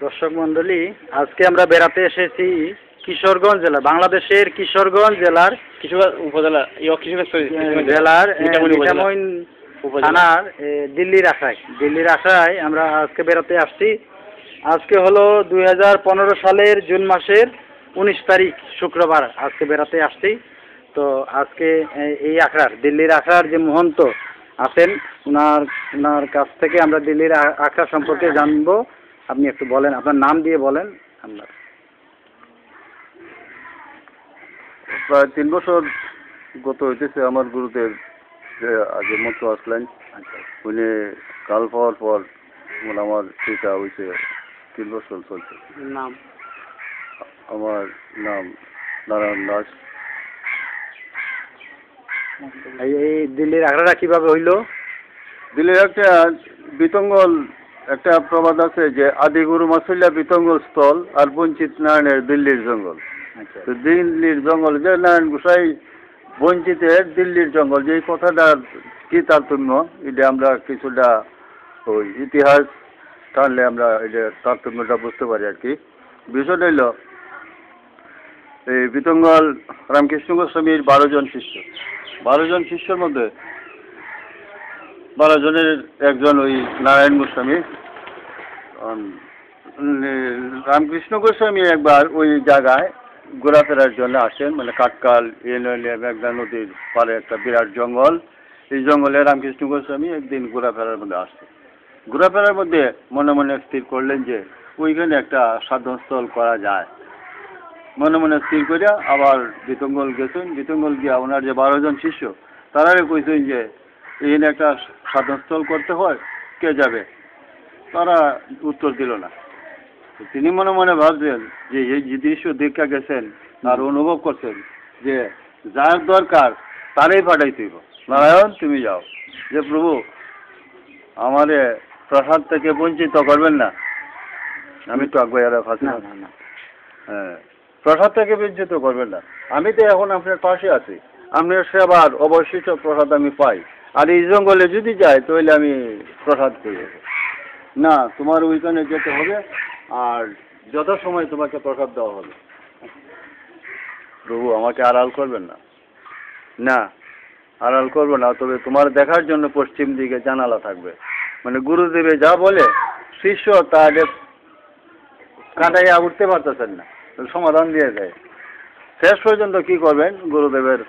দর্শক মন্ডলী, আজকে আমরা বেড়াতে এসেছি কিশোরগঞ্জ জেলা, বাংলাদেশের কিশোরগঞ্জ জেলার উপজেলা জেলার মিঠামইন থানার দিল্লির আশায় আমরা আজকে বেড়াতে আসছি। আজকে হলো 2015 সালের জুন মাসের 19 তারিখ শুক্রবার। আজকে বেড়াতে আসছি। তো আজকে এই আখড়ার দিল্লির আখড়ার যে মহন্ত আছেন, ওনার কাছ থেকে আমরা দিল্লির আখড়া সম্পর্কে জানবো। আপনি একটু বলেন, আপনার নাম দিয়ে বলেন। আপনার প্রায় 3 বছর গত হইতেছে আমার গুরুদেব যে আগে মন্ত্র আসলেন, উনি কাল পাওয়ার পর আমার সেটা হয়েছে 3 বছর চলছে। নাম? আমার নাম নারায়ণ দাস। এই দিল্লির আখড়াটা কিভাবে হইলো? দিল্লির একটা বিতঙ্গল একটা প্রবাদ আছে যে আদিগুরু মাসুল্লা বিতঙ্গল স্থল আর বঞ্চিত নারায়ণের দিল্লির জঙ্গল। তো দিল্লির জঙ্গল যে নারায়ণ গোসাই বঞ্চিতের দিল্লির জঙ্গল, যে কথাটার কি তারতম্য, এটা আমরা কিছুটা ওই ইতিহাস টানলে আমরা এটা তারতম্যটা বুঝতে পারি আর কি। বিষয়টা হইল এই বিতঙ্গল রামকৃষ্ণ গোস্বামীর 12 জন শিষ্য। 12 জন শিষ্যের মধ্যে 12 জনের একজন ওই নারায়ণ গোস্বামী। রামকৃষ্ণ গোস্বামী একবার ওই জায়গায় ঘোরাফেরার জন্য আসেন, মানে কাটকাল মেঘনা নদীর পারে একটা বিরাট জঙ্গল। এই জঙ্গলে রামকৃষ্ণ গোস্বামী একদিন ঘোরাফেরার মধ্যে আসছে। ঘোরাফেরার মধ্যে মনে মনে স্থির করলেন যে ওইখানে একটা সাধনস্থল করা যায়। মনে মনে স্থির করিয়া আবার বিতঙ্গল গেছেন। বিতঙ্গল গিয়া ওনার যে 12 জন শিষ্য তারারে কইছেন যে এখানে একটা সাধনস্থল করতে হয়, কে যাবে? তারা উত্তর দিল না। তিনি মনে মনে ভাবছেন যে এই যে দৃশ্য দেখা গেছেন আর অনুভব করছেন যে যার দরকার তারাই পাঠাইতে হইব। নারায়ণ, তুমি যাও, যে প্রভু আমারে প্রসাদ থেকে বঞ্চিত করবেন না। আমি তো আগুয়ারা ফাঁসি না। হ্যাঁ, প্রসাদ থেকে বঞ্চিত করবেন না। আমি তো এখন আপনার পাশে আছি, আপনার সেবার অবশিষ্ট প্রসাদ আমি পাই। আর এই জঙ্গলে যদি যাই তাহলে আমি প্রসাদ পেয়ে যাবো না। তোমার ওইখানে যেতে হবে আর যত সময় তোমাকে প্রসাদ দেওয়া হবে। প্রভু আমাকে আড়াল করবেন না। না, আড়াল করবো না, তবে তোমার দেখার জন্য পশ্চিম দিকে জানালা থাকবে। মানে গুরুদেবে যা বলে শিষ্য তা আগে কাটাইয়া উঠতে পারতেছেন না, সমাধান দিয়ে দেয়। শেষ পর্যন্ত কি করবেন, গুরুদেবের